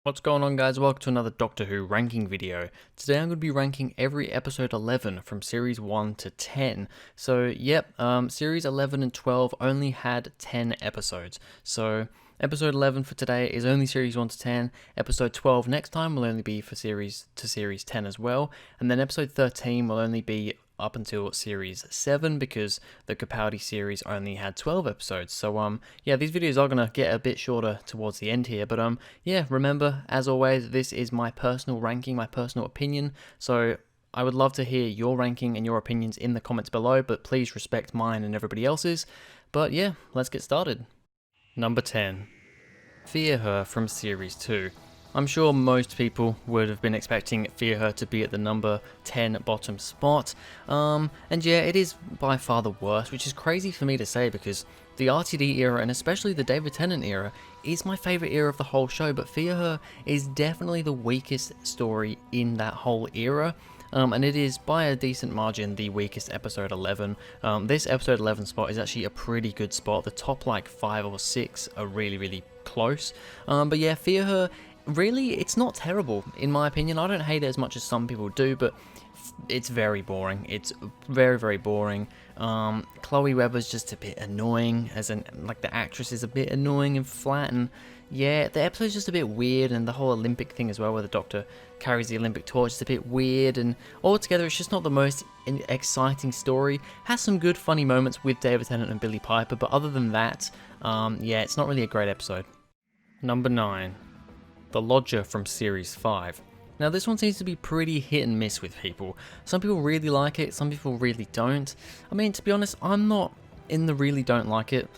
What's going on, guys? Welcome to another Doctor Who ranking video. Today I'm going to be ranking every episode 11 from series 1 to 10. So series 11 and 12 only had 10 episodes. So episode 11 for today is only series 1 to 10. Episode 12 next time will only be for series 10 as well. And then episode 13 will only be up until series 7 because the Capaldi series only had 12 episodes. So these videos are going to get a bit shorter towards the end here, but remember, as always, this is my personal ranking, my personal opinion, so I would love to hear your ranking and your opinions in the comments below, but please respect mine and everybody else's. But yeah, let's get started. Number 10. Fear Her from series 2. I'm sure most people would have been expecting Fear Her to be at the number 10 bottom spot, and yeah, it is by far the worst, which is crazy for me to say because the RTD era, and especially the David Tennant era, is my favourite era of the whole show, but Fear Her is definitely the weakest story in that whole era. And it is by a decent margin the weakest episode 11. This episode 11 spot is actually a pretty good spot. The top like 5 or 6 are really close. But yeah, Fear Her, really, it's not terrible in my opinion. I don't hate it as much as some people do, but it's very boring. It's very boring. Chloe Webber's just a bit annoying, as in like the actress is a bit annoying and flat, and yeah, the episode's just a bit weird, and the whole Olympic thing as well, where the Doctor carries the Olympic torch, is a bit weird, and altogether it's just not the most exciting story. Has some good funny moments with David Tennant and Billie Piper, but other than that, it's not really a great episode. Number 9. The Lodger from series 5. Now this one seems to be pretty hit and miss with people. Some people really like it, some people really don't. I mean, to be honest, I'm not in the really don't like it.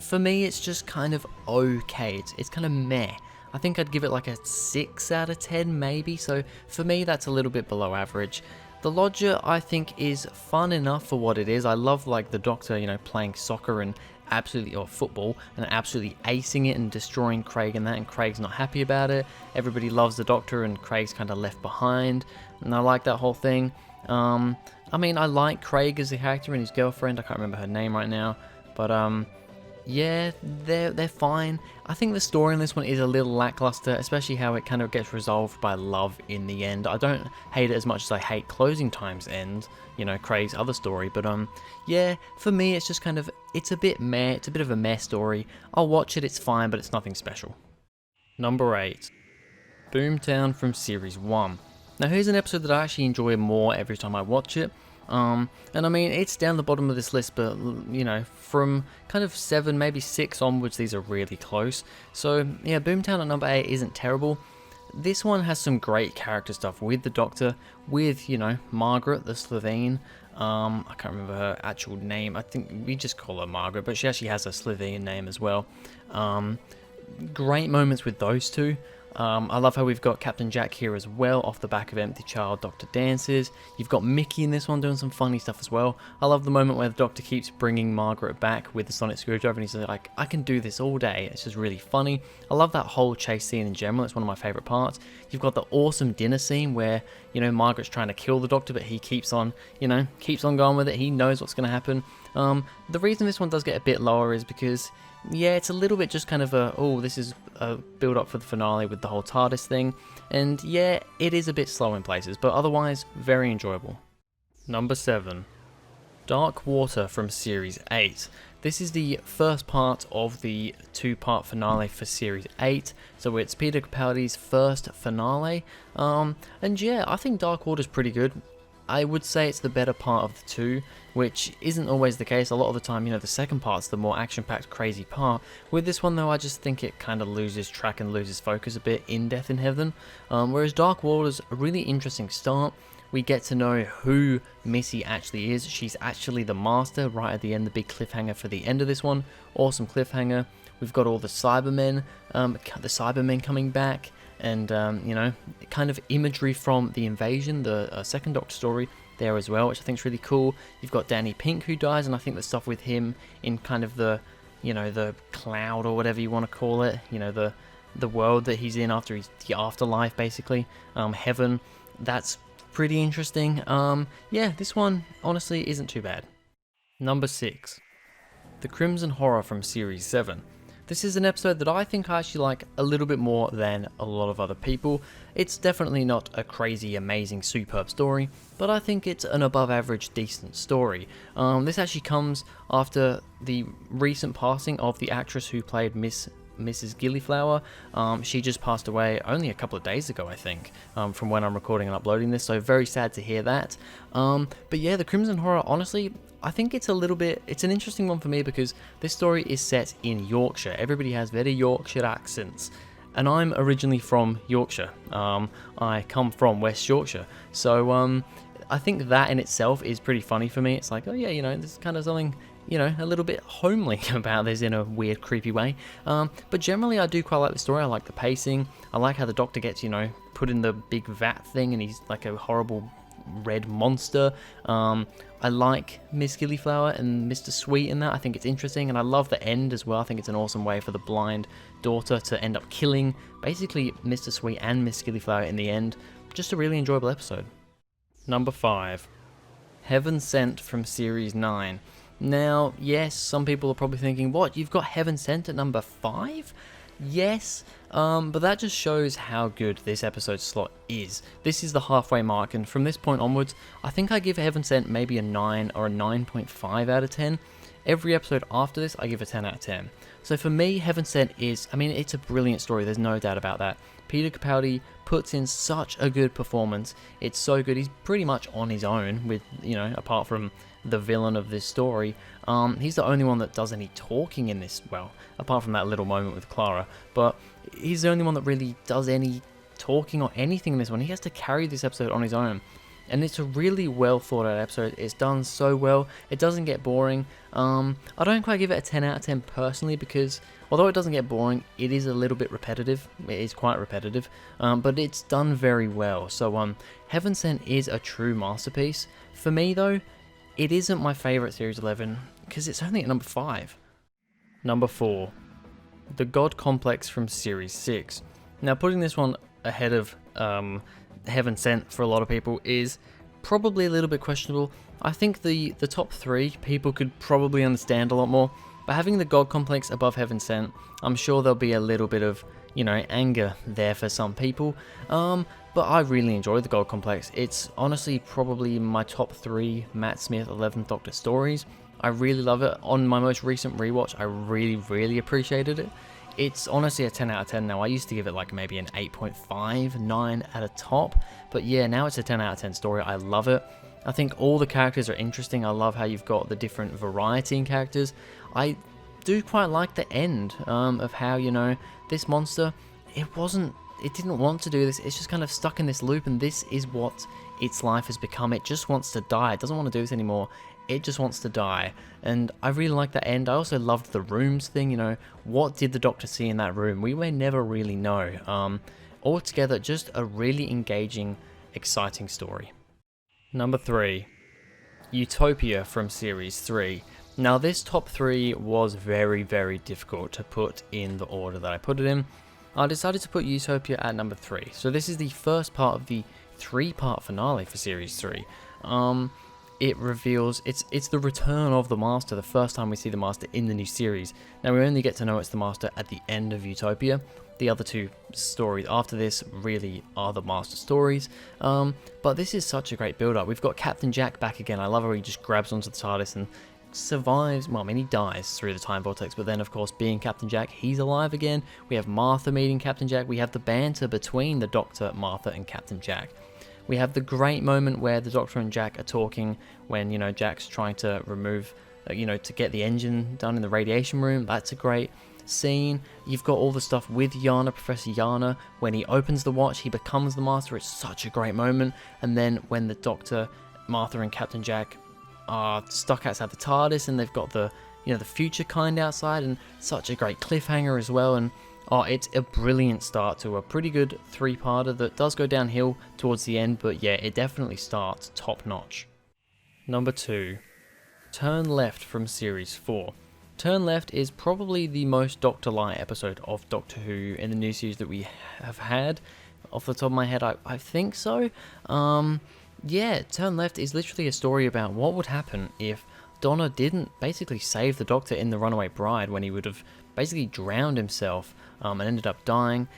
For me, it's just kind of okay. It's kind of meh. I think I'd give it like a 6 out of 10 maybe, so for me that's a little bit below average. The Lodger, I think, is fun enough for what it is. I love like the Doctor, playing soccer and or football and absolutely acing it and destroying Craig and that, and Craig's not happy about it. Everybody loves the Doctor and Craig's kind of left behind, and I like that whole thing. I mean, I like Craig as a character and his girlfriend, I can't remember her name right now, but yeah, they're fine. I think the story in this one is a little lackluster, especially how it kind of gets resolved by love in the end. I don't hate it as much as I hate Closing Time's end, Craig's other story, but yeah, for me it's just kind of, it's a bit meh, it's a bit of a meh story. I'll watch it, it's fine, but it's nothing special. Number 8. Boomtown from series 1. Now here's an episode that I actually enjoy more every time I watch it. And I mean, it's down the bottom of this list, but from kind of 7, maybe 6 onwards, these are really close. So yeah, Boomtown at number 8 isn't terrible. This one has some great character stuff with the Doctor, with, Margaret, the Slovene. I can't remember her actual name. I think we just call her Margaret, but she actually has a Slovene name as well. Great moments with those two. I love how we've got Captain Jack here as well, off the back of Empty Child, Doctor Dances. You've got Mickey in this one doing some funny stuff as well. I love the moment where the Doctor keeps bringing Margaret back with the sonic screwdriver and he's like, I can do this all day. It's just really funny. I love that whole chase scene in general. It's one of my favourite parts. You've got the awesome dinner scene where, Margaret's trying to kill the Doctor, but he keeps on going with it. He knows what's going to happen. The reason this one does get a bit lower is because, yeah, it's a little bit just kind of this is a build up for the finale with the whole TARDIS thing, and yeah, it is a bit slow in places, but otherwise very enjoyable. Number 7. Darkwater from series 8. This is the first part of the 2-part finale for series 8, so it's Peter Capaldi's first finale, and yeah, I think Darkwater's pretty good. I would say it's the better part of the two, which isn't always the case. A lot of the time, the second part's the more action-packed, crazy part. With this one, though, I just think it kind of loses track and loses focus a bit in Death in Heaven. Whereas Darkwater's a really interesting start. We get to know who Missy actually is. She's actually the Master right at the end, the big cliffhanger for the end of this one. Awesome cliffhanger. We've got all the Cybermen coming back. And, kind of imagery from the invasion, the second Doctor story there as well, which I think is really cool. You've got Danny Pink who dies, and I think the stuff with him in kind of the, the cloud or whatever you want to call it, the world that he's in after the afterlife, basically, heaven, that's pretty interesting. Yeah, this one honestly isn't too bad. Number 6. The Crimson Horror from series 7. This is an episode that I think I actually like a little bit more than a lot of other people. It's definitely not a crazy, amazing, superb story, but I think it's an above average, decent story. This actually comes after the recent passing of the actress who played Mrs. Gillyflower. She just passed away only a couple of days ago, I think, from when I'm recording and uploading this, so very sad to hear that. But yeah, the Crimson Horror, honestly, I think it's an interesting one for me because this story is set in Yorkshire. Everybody has very Yorkshire accents, and I'm originally from Yorkshire. I come from West Yorkshire, so I think that in itself is pretty funny for me. It's like, oh yeah, there's kind of something, a little bit homely about this in a weird, creepy way. But generally, I do quite like the story. I like the pacing. I like how the Doctor gets, put in the big vat thing, and he's like a horrible red monster. I like Miss Gillyflower and Mr. Sweet in that. I think it's interesting, and I love the end as well. I think it's an awesome way for the blind daughter to end up killing basically Mr. Sweet and Miss Gillyflower in the end. Just a really enjoyable episode. Number 5. Heaven Sent from Series 9. Now, yes, some people are probably thinking, what, you've got Heaven Sent at number 5? Yes, but that just shows how good this episode slot is. This is the halfway mark, and from this point onwards, I think I give Heaven Sent maybe a 9 or a 9.5 out of 10. Every episode after this, I give a 10 out of 10. So for me, Heaven Sent is, it's a brilliant story, there's no doubt about that. Peter Capaldi puts in such a good performance. It's so good. He's pretty much on his own with, apart from the villain of this story. He's the only one that does any talking in this, well, apart from that little moment with Clara, but he's the only one that really does any talking or anything in this one. He has to carry this episode on his own. And it's a really well thought out episode. It's done so well. It doesn't get boring. I don't quite give it a 10 out of 10 personally because although it doesn't get boring, it is a little bit repetitive. It is quite repetitive, but it's done very well. So Heaven Sent is a true masterpiece. For me though, it isn't my favourite Series 11 because it's only at number 5. Number 4. The God Complex from Series 6. Now putting this one ahead of Heaven Sent for a lot of people is probably a little bit questionable. I think the top 3 people could probably understand a lot more, but having the God Complex above Heaven Sent, I'm sure there'll be a little bit of, anger there for some people. But I really enjoy the God Complex. It's honestly probably my top 3 Matt Smith 11th Doctor stories. I really love it. On my most recent rewatch, I really, really appreciated it. It's honestly a 10 out of 10 now. I used to give it like maybe an 8.5, 9 at a top. But yeah, now it's a 10 out of 10 story. I love it. I think all the characters are interesting. I love how you've got the different variety in characters. I do quite like the end of how, this monster, it didn't want to do this. It's just kind of stuck in this loop, and this is what its life has become. It just wants to die. It doesn't want to do this anymore. It just wants to die. And I really like that end. I also loved the rooms thing, what did the Doctor see in that room? We may never really know. Altogether, just a really engaging, exciting story. Number 3. Utopia from Series 3. Now this top 3 was very, very difficult to put in the order that I put it in. I decided to put Utopia at number 3. So this is the first part of the 3-part finale for Series 3. It reveals, it's the return of the Master, the first time we see the Master in the new series. Now we only get to know it's the Master at the end of Utopia. The other 2 stories after this really are the Master stories. But this is such a great build-up. We've got Captain Jack back again. I love how he just grabs onto the TARDIS and survives. Well, he dies through the time vortex, but then of course being Captain Jack, he's alive again. We have Martha meeting Captain Jack. We have the banter between the Doctor, Martha, and Captain Jack. We have the great moment where the Doctor and Jack are talking when, Jack's trying to remove, to get the engine done in the radiation room. That's a great scene. You've got all the stuff with Yana, Professor Yana. When he opens the watch, he becomes the Master. It's such a great moment. And then when the Doctor, Martha, and Captain Jack are stuck outside the TARDIS and they've got the, the future kind outside, and such a great cliffhanger as well. And it's a brilliant start to a pretty good 3-parter that does go downhill towards the end, but yeah, it definitely starts top notch. Number 2. Turn Left from Series 4. Turn Left is probably the most Doctor Light episode of Doctor Who in the new series that we have had. Off the top of my head, I think so. Yeah, Turn Left is literally a story about what would happen if Donna didn't basically save the Doctor in The Runaway Bride when he would have basically drowned himself and ended up dying.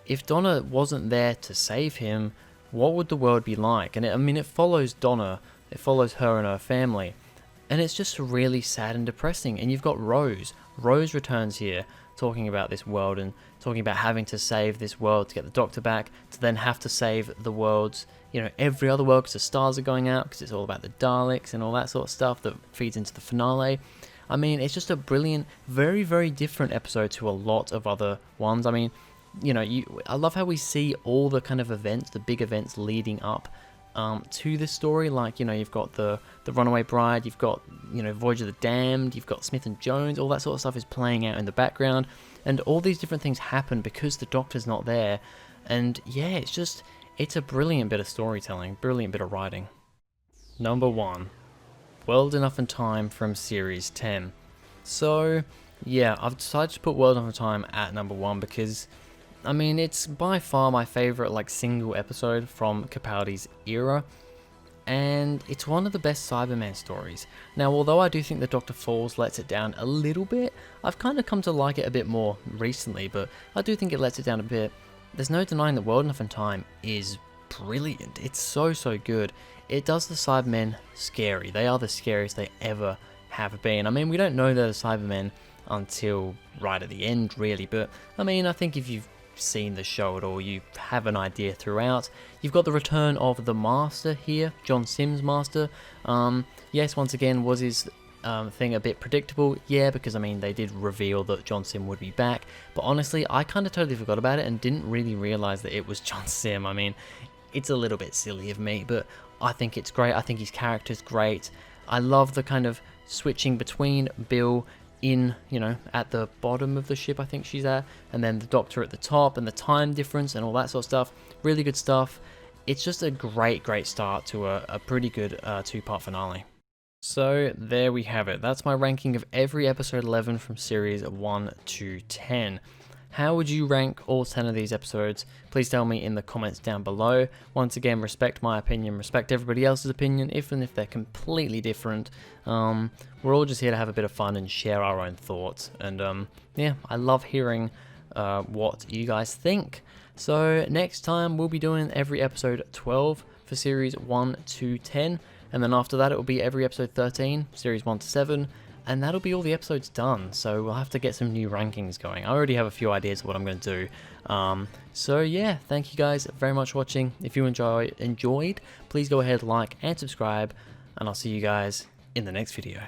If Donna wasn't there to save him, what would the world be like? And I mean, it follows Donna, it follows her and her family, and it's just really sad and depressing. And you've got Rose. Rose returns here, talking about this world and talking about having to save this world to get the Doctor back, to then have to save the world's, every other world because the stars are going out, because it's all about the Daleks and all that sort of stuff that feeds into the finale. I mean, it's just a brilliant, very, very different episode to a lot of other ones. I mean, I love how we see all the kind of events, the big events leading up to this story. Like, you've got the Runaway Bride, you've got, Voyage of the Damned, you've got Smith and Jones, all that sort of stuff is playing out in the background. And all these different things happen because the Doctor's not there. And yeah, it's a brilliant bit of storytelling, brilliant bit of writing. Number 1. World Enough and Time from Series 10. So, yeah, I've decided to put World Enough and Time at number 1 because, I mean, it's by far my favourite, single episode from Capaldi's era, and it's one of the best Cyberman stories. Now, although I do think the Doctor Falls lets it down a little bit, I've kind of come to like it a bit more recently, but I do think it lets it down a bit. There's no denying that World Enough and Time is brilliant. It's so, so good. It does the Cybermen scary. They are the scariest they ever have been. I mean, we don't know they're the Cybermen until right at the end, really, but I mean, I think if you've seen the show at all, you have an idea throughout. You've got the return of the Master here, John Simm's Master. Yes, once again, was his thing a bit predictable? Yeah, because I mean, they did reveal that John Simm would be back, but honestly, I kind of totally forgot about it and didn't really realize that it was John Simm. I mean, it's a little bit silly of me, but I think it's great. I think his character's great. I love the kind of switching between Bill in, at the bottom of the ship, I think she's at, and then the Doctor at the top, and the time difference and all that sort of stuff. Really good stuff. It's just a great, great start to a pretty good two-part finale. So there we have it. That's my ranking of every episode 11 from series 1 to 10. How would you rank all 10 of these episodes? Please tell me in the comments down below. Once again, respect my opinion, respect everybody else's opinion, even if they're completely different. We're all just here to have a bit of fun and share our own thoughts. And yeah, I love hearing what you guys think. So next time we'll be doing every episode 12 for series 1 to 10. And then after that it will be every episode 13, series 1 to 7. And that'll be all the episodes done, so we'll have to get some new rankings going. I already have a few ideas of what I'm going to do. So yeah, thank you guys very much for watching. If you enjoyed, please go ahead, like and subscribe, and I'll see you guys in the next video.